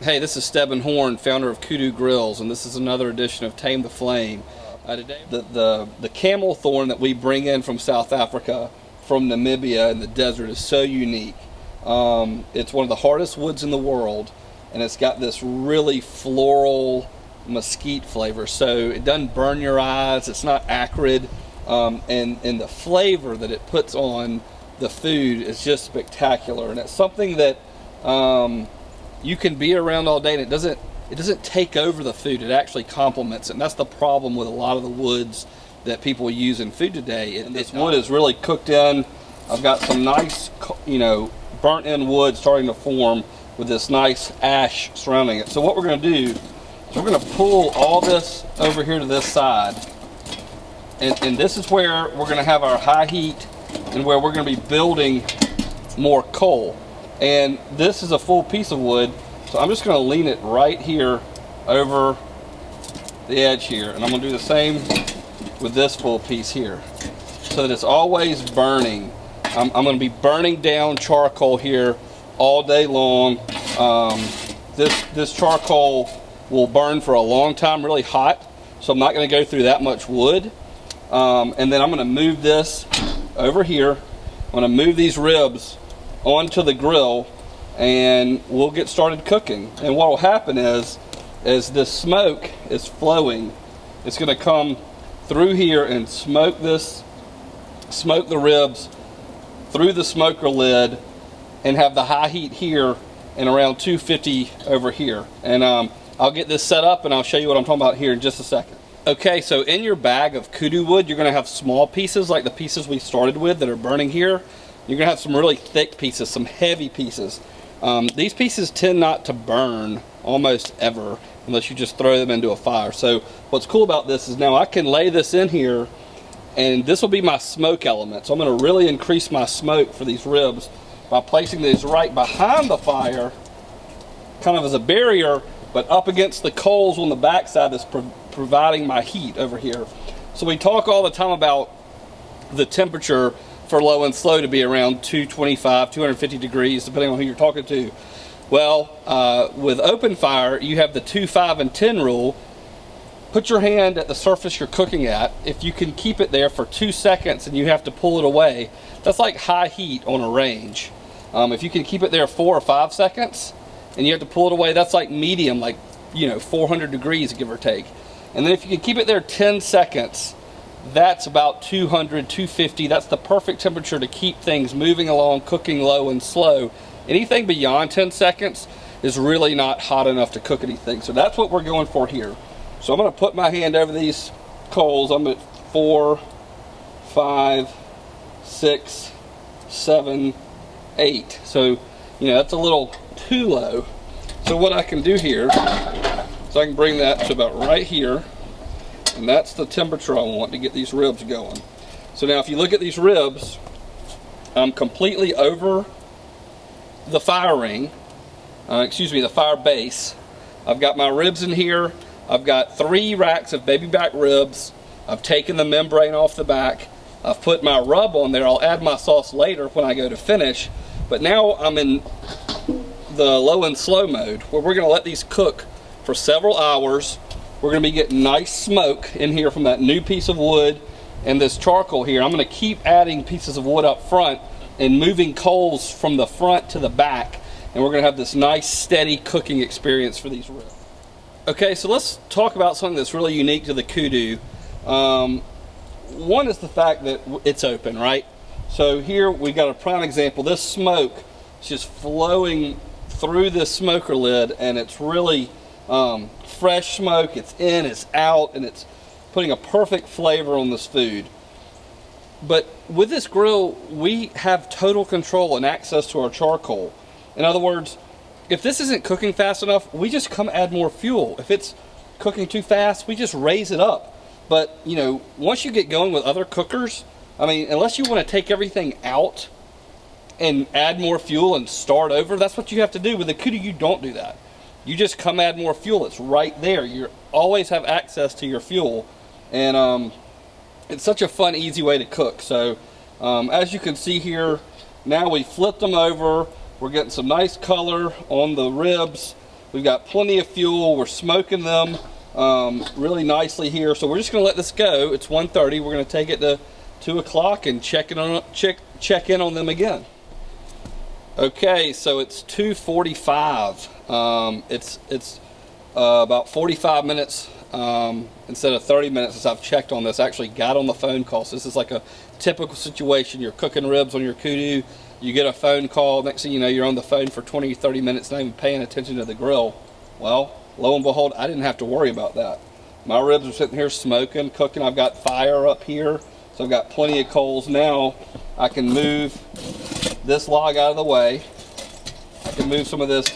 Hey, this is Stebbin Horn, founder of KUDU Grills, and this is another edition of Tame the Flame. Today, the camel thorn that we bring in from South Africa, from Namibia in the desert, is so unique. It's one of the hardest woods in the world, and it's got this really floral mesquite flavor, so it doesn't burn your eyes, it's not acrid, and the flavor that it puts on the food is just spectacular. And it's something that you can be around all day, and it doesn't take over the food. It actually complements it, and that's the problem with a lot of the woods that people use in food today. This wood is really cooked in. I've got some nice, burnt in wood starting to form with this nice ash surrounding it. So what we're going to do is we're going to pull all this over here to this side, and this is where we're going to have our high heat and where we're going to be building more coal. And this is a full piece of wood, so I'm just going to lean it right here over the edge here, and I'm going to do the same with this full piece here so that it's always burning. I'm going to be burning down charcoal here all day long. This charcoal will burn for a long time, really hot, so I'm not going to go through that much wood. And then I'm going to move this over here. I'm going to move these ribs onto the grill, and we'll get started cooking. And what will happen is, as this smoke is flowing, it's going to come through here and smoke the ribs through the smoker lid, and have the high heat here and around 250 over here. And I'll get this set up and I'll show you what I'm talking about here in just a second. Okay, so in your bag of KUDU wood, you're going to have small pieces like the pieces we started with that are burning here. You're going to have some really thick pieces, some heavy pieces. These pieces tend not to burn almost ever unless you just throw them into a fire. So what's cool about this is now I can lay this in here, and this will be my smoke element. So I'm going to really increase my smoke for these ribs by placing these right behind the fire, kind of as a barrier, but up against the coals on the backside that's providing my heat over here. So we talk all the time about the temperature for low and slow to be around 225, 250 degrees, depending on who you're talking to. Well, with open fire, you have the 2, 5, and 10 rule. Put your hand at the surface you're cooking at. If you can keep it there for 2 seconds and you have to pull it away, that's like high heat on a range. If you can keep it there 4 or 5 seconds and you have to pull it away, that's like medium, like 400 degrees, give or take. And then if you can keep it there 10 seconds, that's about 200, 250. That's the perfect temperature to keep things moving along, cooking low and slow. Anything beyond 10 seconds is really not hot enough to cook anything. So that's what we're going for here. So I'm going to put my hand over these coals. I'm at 4, 5, 6, 7, 8. So, that's a little too low. So what I can do here is I can bring that to about right here. And that's the temperature I want to get these ribs going. So now if you look at these ribs, I'm completely over the fire ring, the fire base. I've got my ribs in here. I've got 3 racks of baby back ribs. I've taken the membrane off the back. I've put my rub on there. I'll add my sauce later when I go to finish. But now I'm in the low and slow mode where we're going to let these cook for several hours. We're going to be getting nice smoke in here from that new piece of wood and this charcoal here. I'm going to keep adding pieces of wood up front and moving coals from the front to the back, and we're going to have this nice steady cooking experience for these ribs. Okay, so let's talk about something that's really unique to the KUDU. One is the fact that it's open, right? So here we got a prime example. This smoke is just flowing through this smoker lid, and it's really fresh smoke. It's in, it's out, and it's putting a perfect flavor on this food. But with this grill, we have total control and access to our charcoal. In other words, if this isn't cooking fast enough, we just come add more fuel. If it's cooking too fast, we just raise it up. But, once you get going with other cookers, unless you want to take everything out and add more fuel and start over, that's what you have to do. With the KUDU, you don't do that. You just come add more fuel. It's right there. You always have access to your fuel. And it's such a fun, easy way to cook. So as you can see here, now we flipped them over. We're getting some nice color on the ribs. We've got plenty of fuel. We're smoking them really nicely here. So we're just going to let this go. It's 1:30. We're going to take it to 2 o'clock and check in on them again. Okay, so it's 2:45. It's about 45 minutes instead of 30 minutes since I've checked on this. I actually got on the phone call. So this is like a typical situation. You're cooking ribs on your KUDU. You get a phone call. Next thing you know, you're on the phone for 20, 30 minutes, not even paying attention to the grill. Well, lo and behold, I didn't have to worry about that. My ribs are sitting here smoking, cooking. I've got fire up here, so I've got plenty of coals. Now I can move this log out of the way. I can move some of this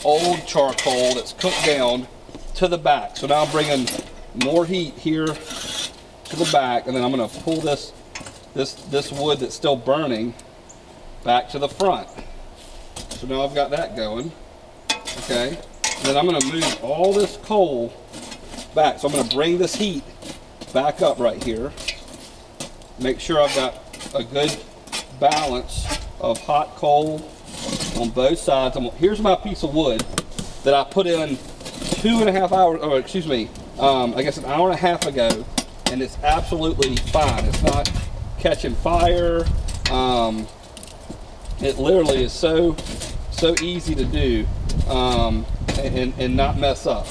old charcoal that's cooked down to the back. So now I'm bringing more heat here to the back, and then I'm going to pull this wood that's still burning back to the front. So now I've got that going. Okay. And then I'm going to move all this coal back. So I'm going to bring this heat back up right here. Make sure I've got a good balance of hot coal on both sides. Here's my piece of wood that I put in 2.5 hours, or excuse me, I guess an hour and a half ago, and it's absolutely fine. It's not catching fire. It literally is so easy to do and not mess up.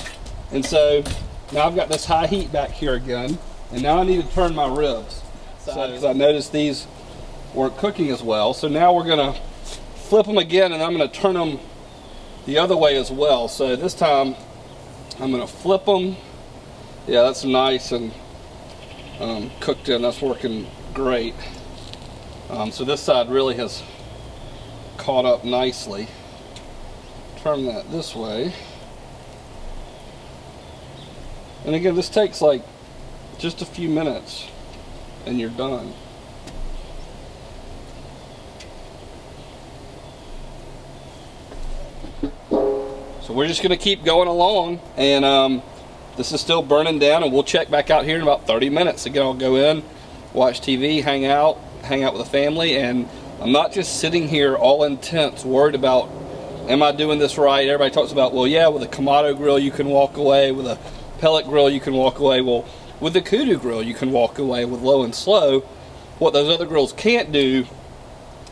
And so now I've got this high heat back here again, and now I need to turn my ribs. Because I noticed these weren't cooking as well. So now we're going to flip them again, and I'm going to turn them the other way as well. So this time I'm going to flip them. Yeah, that's nice and cooked in. That's working great. So this side really has caught up nicely. Turn that this way. And again, this takes like just a few minutes and you're done. So we're just going to keep going along, and this is still burning down, and we'll check back out here in about 30 minutes. Again, I'll go in, watch TV, hang out with the family, and I'm not just sitting here all intense, worried about, am I doing this right? Everybody talks about, well, yeah, with a Kamado grill you can walk away, with a pellet grill you can walk away. Well, with the KUDU grill you can walk away with low and slow. What those other grills can't do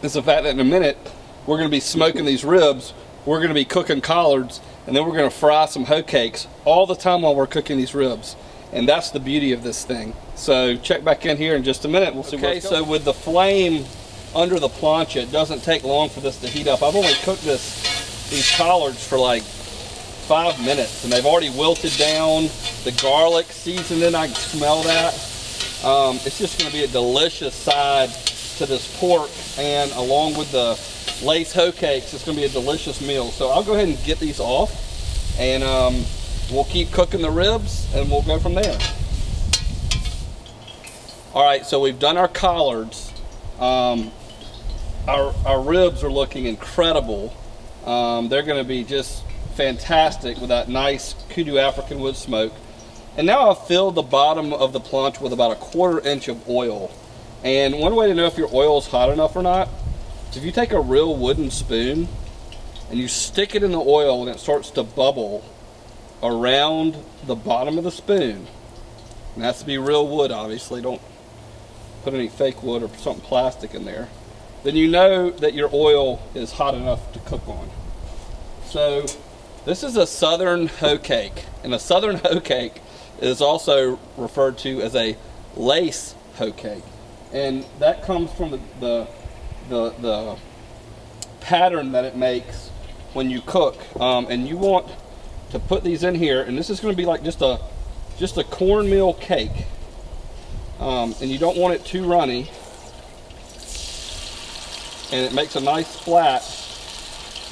is the fact that in a minute we're going to be smoking these ribs, we're going to be cooking collards, and then we're going to fry some hoe cakes all the time while we're cooking these ribs. And that's the beauty of this thing. So check back in here in just a minute. We'll see where it's going. So with the flame under the plancha, it doesn't take long for this to heat up. I've only cooked these collards for like 5 minutes, and they've already wilted down. The garlic seasoned in, I can smell that. It's just going to be a delicious side to this pork, and along with the lace hoe cakes, it's going to be a delicious meal. So I'll go ahead and get these off, and we'll keep cooking the ribs, and we'll go from there. All right, so we've done our collards. Our ribs are looking incredible. They're going to be just fantastic with that nice KUDU African wood smoke. And now I've filled the bottom of the plancha with about 1/4 inch of oil. And one way to know if your oil is hot enough or not is if you take a real wooden spoon and you stick it in the oil and it starts to bubble around the bottom of the spoon. It has to be real wood, obviously. Don't put any fake wood or something plastic in there. Then you know that your oil is hot enough to cook on. So this is a southern hoe cake, and a southern hoe cake is also referred to as a lace hoe cake, and that comes from the pattern that it makes when you cook. And you want to put these in here, and this is going to be like just a cornmeal cake, and you don't want it too runny, and it makes a nice splat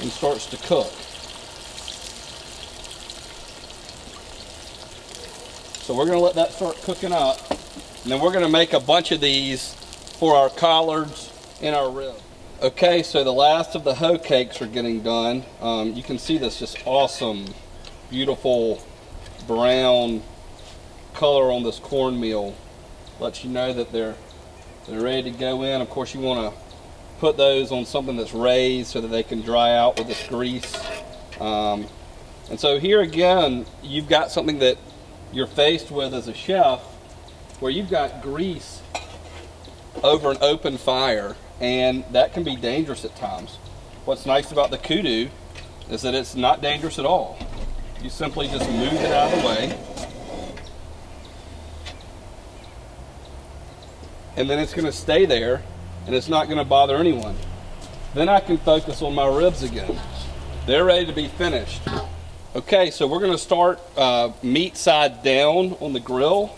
and starts to cook. So we're going to let that start cooking up, and then we're going to make a bunch of these for our collards and our ribs. Okay, so the last of the hoe cakes are getting done. You can see this just awesome, beautiful brown color on this cornmeal. Lets you know that they're ready to go in. Of course, you want to put those on something that's raised so that they can dry out with this grease. And so here again, you've got something that you're faced with as a chef where you've got grease over an open fire, and that can be dangerous at times. What's nice about the KUDU is that it's not dangerous at all. You simply just move it out of the way, and then it's going to stay there, and it's not going to bother anyone. Then I can focus on my ribs again. They're ready to be finished. Okay, so we're going to start meat side down on the grill,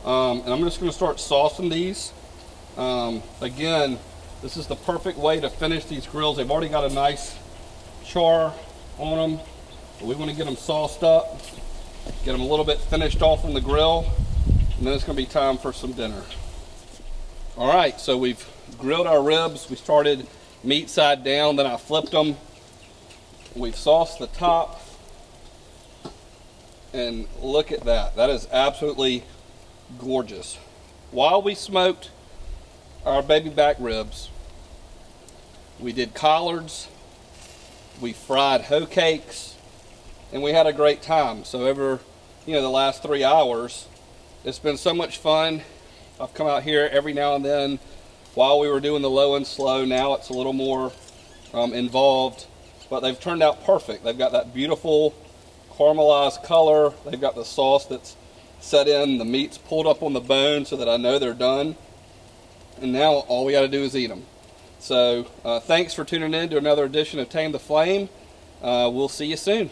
and I'm just going to start saucing these. Again, this is the perfect way to finish these grills. They've already got a nice char on them, but we want to get them sauced up, get them a little bit finished off on the grill, and then it's going to be time for some dinner. All right, so we've grilled our ribs. We started meat side down, then I flipped them. We've sauced the top, and look at that. That is absolutely gorgeous. While we smoked our baby back ribs, we did collards, we fried hoe cakes, and we had a great time. So over the last 3 hours, it's been so much fun. I've come out here every now and then while we were doing the low and slow. Now it's a little more involved, but they've turned out perfect. They've got that beautiful caramelized color. They've got the sauce that's set in. The meat's pulled up on the bone so that I know they're done. And now all we got to do is eat them. So thanks for tuning in to another edition of Tame the Flame. We'll see you soon.